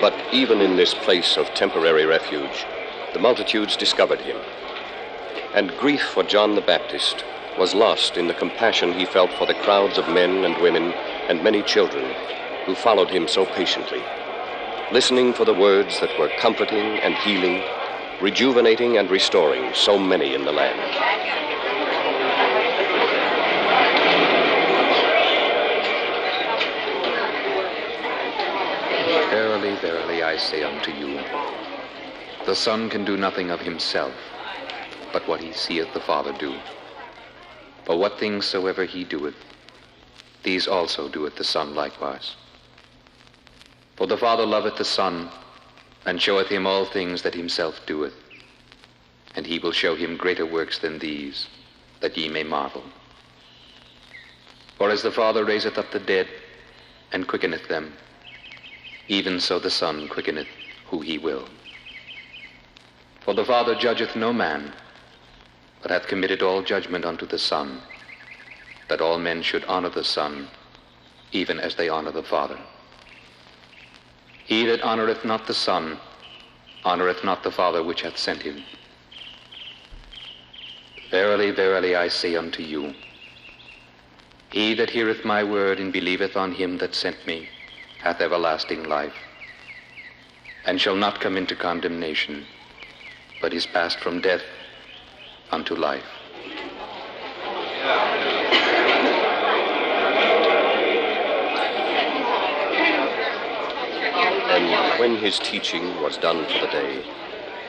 But even in this place of temporary refuge, the multitudes discovered him. And grief for John the Baptist was lost in the compassion he felt for the crowds of men and women and many children who followed him so patiently, listening for the words that were comforting and healing, rejuvenating and restoring so many in the land. Verily, verily, I say unto you, the Son can do nothing of himself, but what he seeth the Father do. For what things soever he doeth, these also doeth the Son likewise. For the Father loveth the Son, and showeth him all things that himself doeth. And he will show him greater works than these, that ye may marvel. For as the Father raiseth up the dead, and quickeneth them, even so the Son quickeneth who he will. For the Father judgeth no man, but hath committed all judgment unto the Son, that all men should honor the Son, even as they honor the Father. He that honoreth not the Son, honoreth not the Father which hath sent him. Verily, verily, I say unto you, he that heareth my word and believeth on him that sent me hath everlasting life, and shall not come into condemnation, but is passed from death unto life. And when his teaching was done for the day,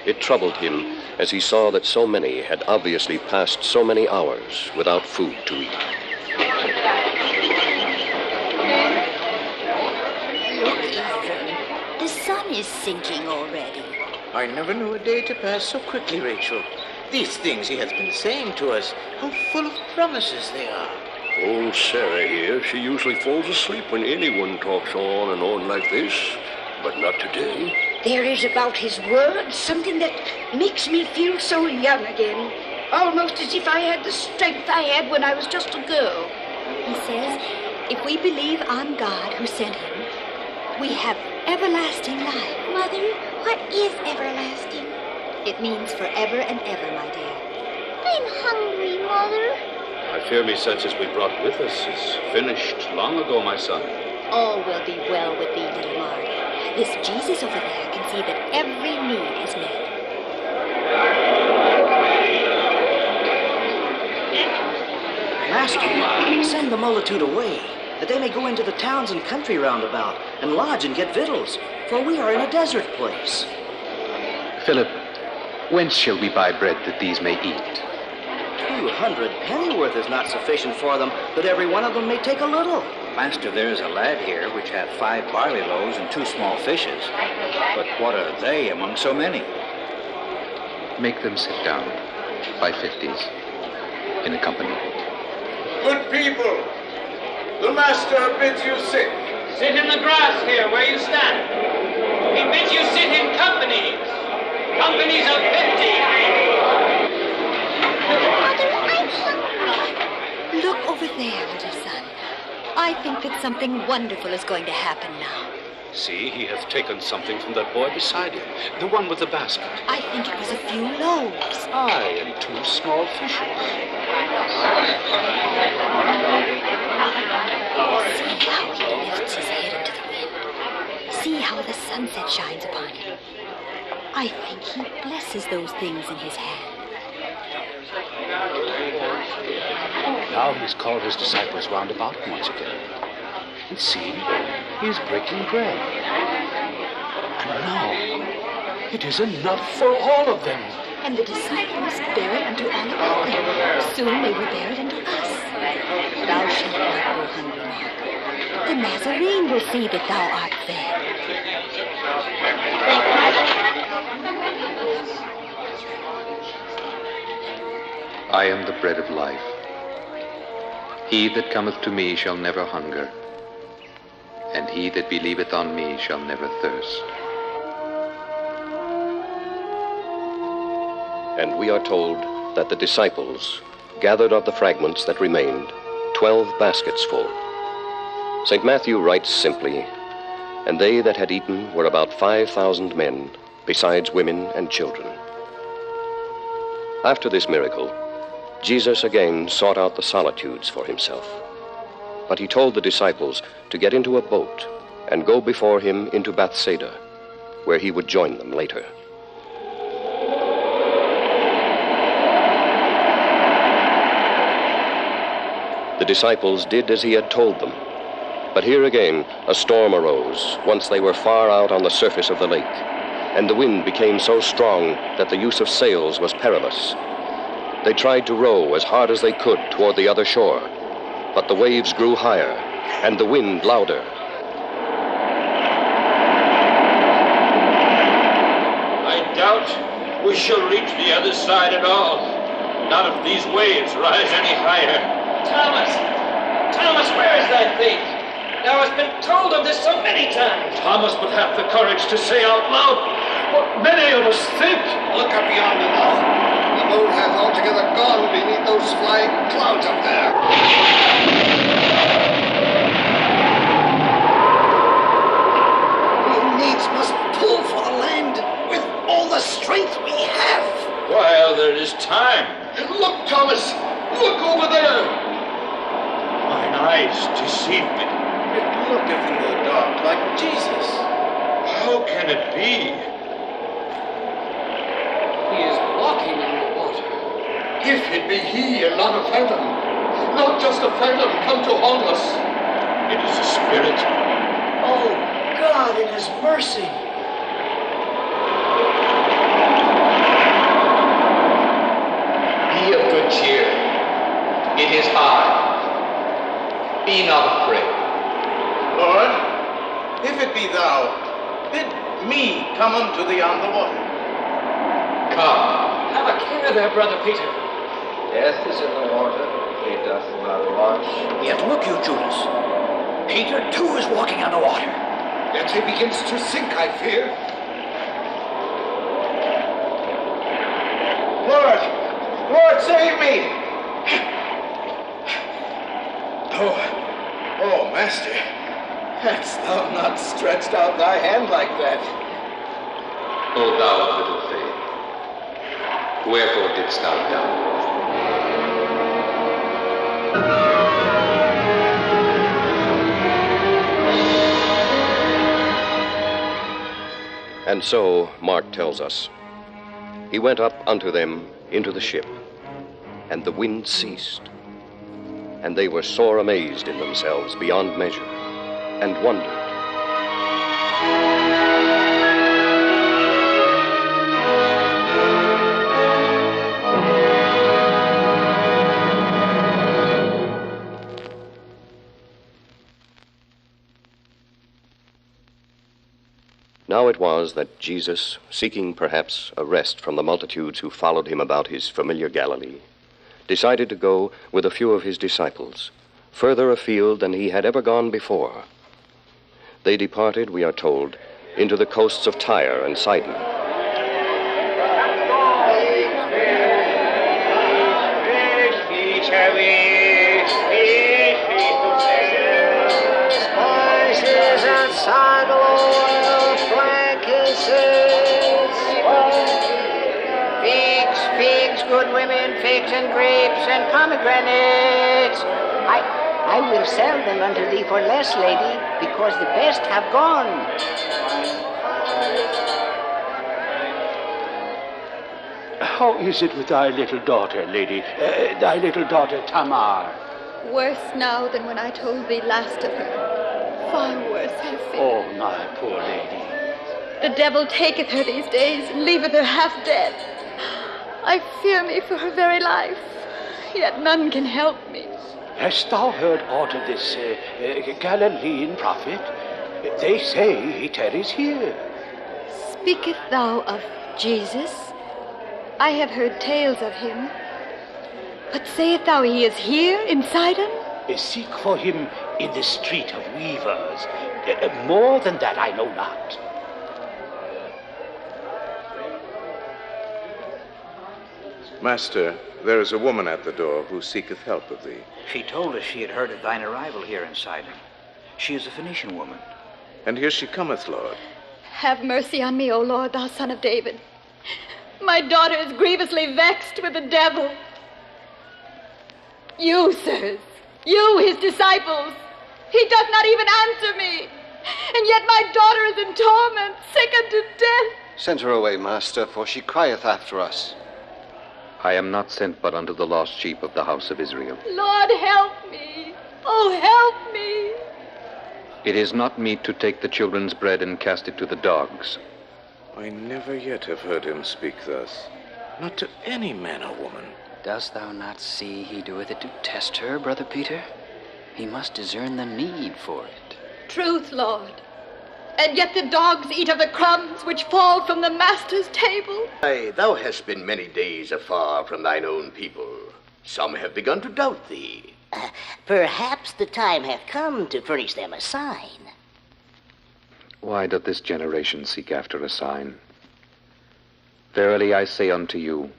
it troubled him as he saw that so many had obviously passed so many hours without food to eat. Look, Ethan. The sun is sinking already. I never knew a day to pass so quickly, Rachel. These things he hath been saying to us, how full of promises they are. Old Sarah here, she usually falls asleep when anyone talks on and on like this, but not today. There is about his words something that makes me feel so young again, almost as if I had the strength I had when I was just a girl. He says, if we believe on God who sent him, we have everlasting life. Mother, what is everlasting? It means forever and ever, my dear. I'm hungry, Mother. I fear me such as we brought with us is finished long ago, my son. All will be well with thee, little Mark. This Jesus over there can see that every need is met. Master, send the multitude away, that they may go into the towns and country round about, and lodge and get victuals, for we are in a desert place. Philip, whence shall we buy bread that these may eat? 200 pennyworth is not sufficient for them, that every one of them may take a little. Master, there is a lad here which hath 5 barley loaves and 2 small fishes. But what are they among so many? Make them sit down by 50s in a company. Good people, the master bids you sit. Sit in the grass here where you stand. He bids you sit in companies. Companies of 50. Mother, I'm hungry. Look over there, little son. I think that something wonderful is going to happen now. See, he hath taken something from that boy beside him, the one with the basket. I think it was a few loaves. Aye, and 2 small fishes. See how he lifts his head into the wind. See how the sunset shines upon him. I think he blesses those things in his hand. Now he's called his disciples round about him once again. And see, he is breaking bread. And now, it is enough for all of them. And the disciples bear it unto all about them. Soon they will bear it unto us. Thou shalt not go hungry, Mark. The Nazarene will see that thou art fed. I am the bread of life. He that cometh to me shall never hunger, and he that believeth on me shall never thirst. And we are told that the disciples gathered of the fragments that remained 12 baskets full. St. Matthew writes simply, and they that had eaten were about 5,000 men, besides women and children. After this miracle, Jesus again sought out the solitudes for himself. But he told the disciples to get into a boat and go before him into Bethsaida, where he would join them later. The disciples did as he had told them. But here again, a storm arose once they were far out on the surface of the lake, and the wind became so strong that the use of sails was perilous. They tried to row as hard as they could toward the other shore, but the waves grew higher and the wind louder. I doubt we shall reach the other side at all. Not if these waves rise any higher. Thomas, where is thy faith? Thou hast been told of this so many times. Thomas but have the courage to say out loud what many of us think. Look up yonder now. The moon hath altogether gone beneath those flying clouds up there. We needs must pull for the land with all the strength we have. While there is time. Look, Thomas! Look over there! Mine eyes deceive me. It looketh in the dark like Jesus. How can it be? He is walking in the water. If it be he and not a phantom, not just a phantom come to haunt us. It is a spirit. Oh, God in his mercy. Be of good cheer. It is I. Be not afraid. Lord, if it be thou, bid me come unto thee on the water. Come. Have a care there, Brother Peter. Death is in the water, it doth not watch. Yet look you, Judas. Peter, too, is walking on the water. Yet he begins to sink, I fear. Lord, save me! Oh, Master, hadst thou not stretched out thy hand like that? O thou of little faith, wherefore didst thou doubt? And so, Mark tells us, he went up unto them into the ship, and the wind ceased. And they were sore amazed in themselves beyond measure, and wondered. Now it was that Jesus, seeking perhaps a rest from the multitudes who followed him about his familiar Galilee, decided to go with a few of his disciples, further afield than he had ever gone before. They departed, we are told, into the coasts of Tyre and Sidon. Spices and sandal oil, frankincense, figs, good women, figs and grapes and pomegranates. I will sell them unto thee for less, lady, because the best have gone. How is it with thy little daughter, lady? Thy little daughter, Tamar? Worse now than when I told thee last of her. Far worse, I fear. Oh, my poor lady. The devil taketh her these days and leaveth her half dead. I fear me for her very life, yet none can help me. Hast thou heard aught of this Galilean prophet? They say he tarries here. Speaketh thou of Jesus? I have heard tales of him. But sayest thou he is here in Sidon? Seek for him in the street of weavers. More than that I know not. Master, there is a woman at the door who seeketh help of thee. She told us she had heard of thine arrival here in Sidon. She is a Phoenician woman, And here she cometh, Lord. Have mercy on me, O Lord, thou Son of David. My daughter is grievously vexed with the devil. You, sirs, you, his disciples, he doth not even answer me. And yet my daughter is in torment, sick unto death. Send her away, master, for she crieth after us. I am not sent but unto the lost sheep of the house of Israel. Lord, help me. Oh, help me. It is not meet to take the children's bread and cast it to the dogs. I never yet have heard him speak thus. Not to any man or woman. Dost thou not see he doeth it to test her, Brother Peter? He must discern the need for it. Truth, Lord. And yet the dogs eat of the crumbs which fall from the master's table. Aye, thou hast been many days afar from thine own people. Some have begun to doubt thee. Perhaps the time hath come to furnish them a sign. Why doth this generation seek after a sign? Verily I say unto you,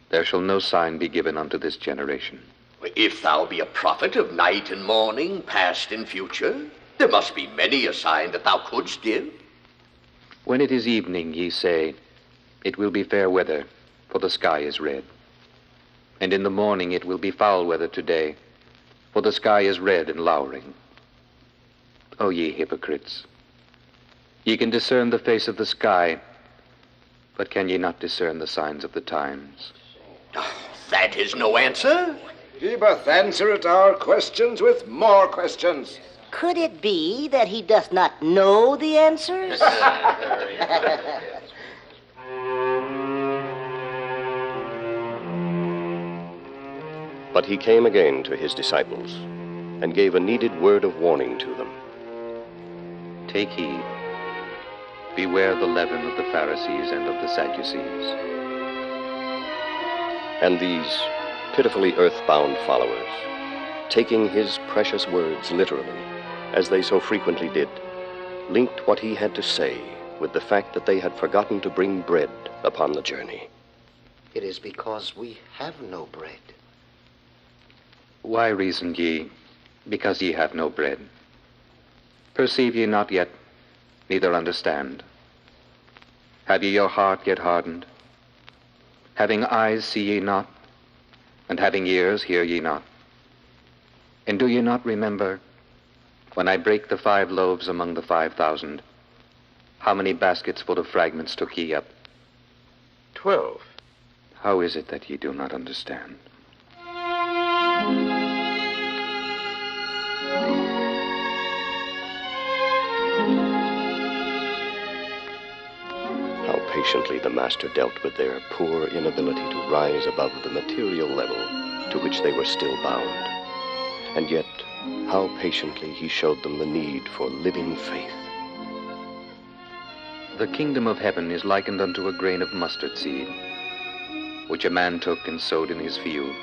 there shall no sign be given unto this generation. If thou be a prophet of night and morning, past and future, there must be many a sign that thou couldst give. When it is evening, ye say, it will be fair weather, for the sky is red. And in the morning it will be foul weather today, for the sky is red and lowering. O ye hypocrites! Ye can discern the face of the sky, but can ye not discern the signs of the times? That is no answer. He doth answer our questions with more questions. Could it be that he doth not know the answers? But he came again to his disciples and gave a needed word of warning to them. Take heed. Beware the leaven of the Pharisees and of the Sadducees. And these pitifully earthbound followers, taking his precious words literally, as they so frequently did, linked what he had to say with the fact that they had forgotten to bring bread upon the journey. It is because we have no bread. Why reason ye, because ye have no bread? Perceive ye not yet, neither understand? Have ye your heart yet hardened? Having eyes see ye not, and having ears hear ye not? And do ye not remember, when I brake the 5 loaves among the 5,000, how many baskets full of fragments took ye up? 12. How is it that ye do not understand? How patiently the master dealt with their poor inability to rise above the material level to which they were still bound. And yet, how patiently he showed them the need for living faith. The kingdom of heaven is likened unto a grain of mustard seed, which a man took and sowed in his field,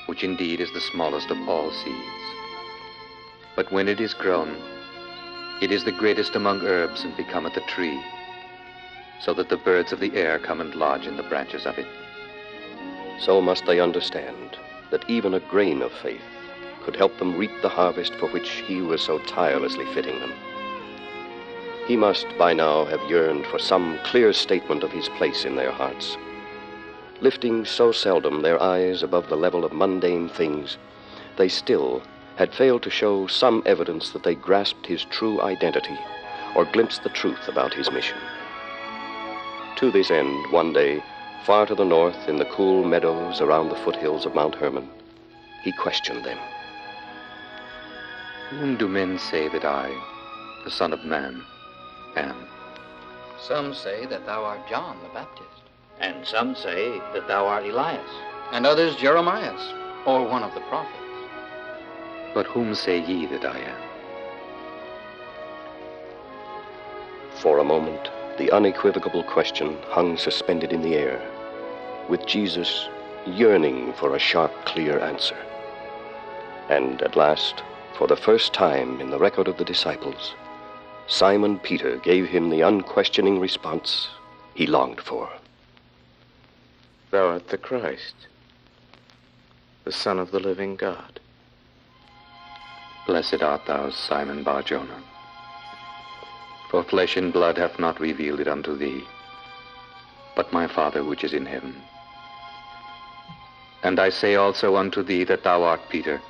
which indeed is the smallest of all seeds. But when it is grown, it is the greatest among herbs and becometh a tree, so that the birds of the air come and lodge in the branches of it. So must they understand that even a grain of faith could help them reap the harvest for which he was so tirelessly fitting them. He must by now have yearned for some clear statement of his place in their hearts. Lifting so seldom their eyes above the level of mundane things, they still had failed to show some evidence that they grasped his true identity or glimpsed the truth about his mission. To this end, one day, far to the north in the cool meadows around the foothills of Mount Hermon, he questioned them. Whom do men say that I, the Son of Man, am? Some say that thou art John the Baptist. And some say that thou art Elias. And others Jeremias, or one of the prophets. But whom say ye that I am? For a moment, the unequivocal question hung suspended in the air, with Jesus yearning for a sharp, clear answer. And at last, for the first time in the record of the disciples, Simon Peter gave him the unquestioning response he longed for. Thou art the Christ, the Son of the living God. Blessed art thou, Simon Bar-Jonah. For flesh and blood hath not revealed it unto thee, but my Father which is in heaven. And I say also unto thee that thou art Peter,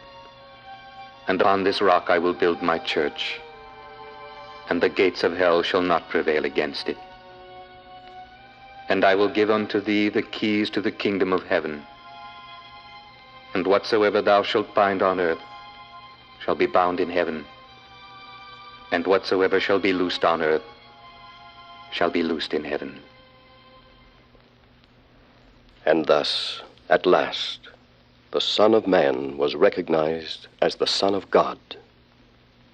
and on this rock I will build my church, and the gates of hell shall not prevail against it. And I will give unto thee the keys to the kingdom of heaven. And whatsoever thou shalt bind on earth shall be bound in heaven, and whatsoever shall be loosed on earth shall be loosed in heaven. And thus, at last, the Son of Man was recognized as the Son of God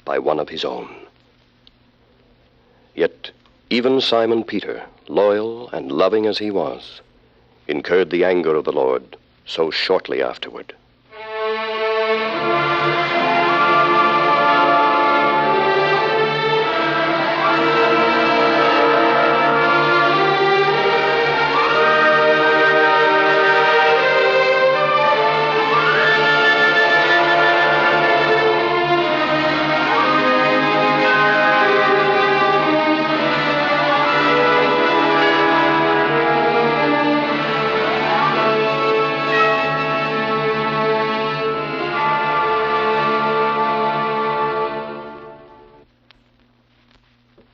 by one of his own. Yet even Simon Peter, loyal and loving as he was, incurred the anger of the Lord so shortly afterward.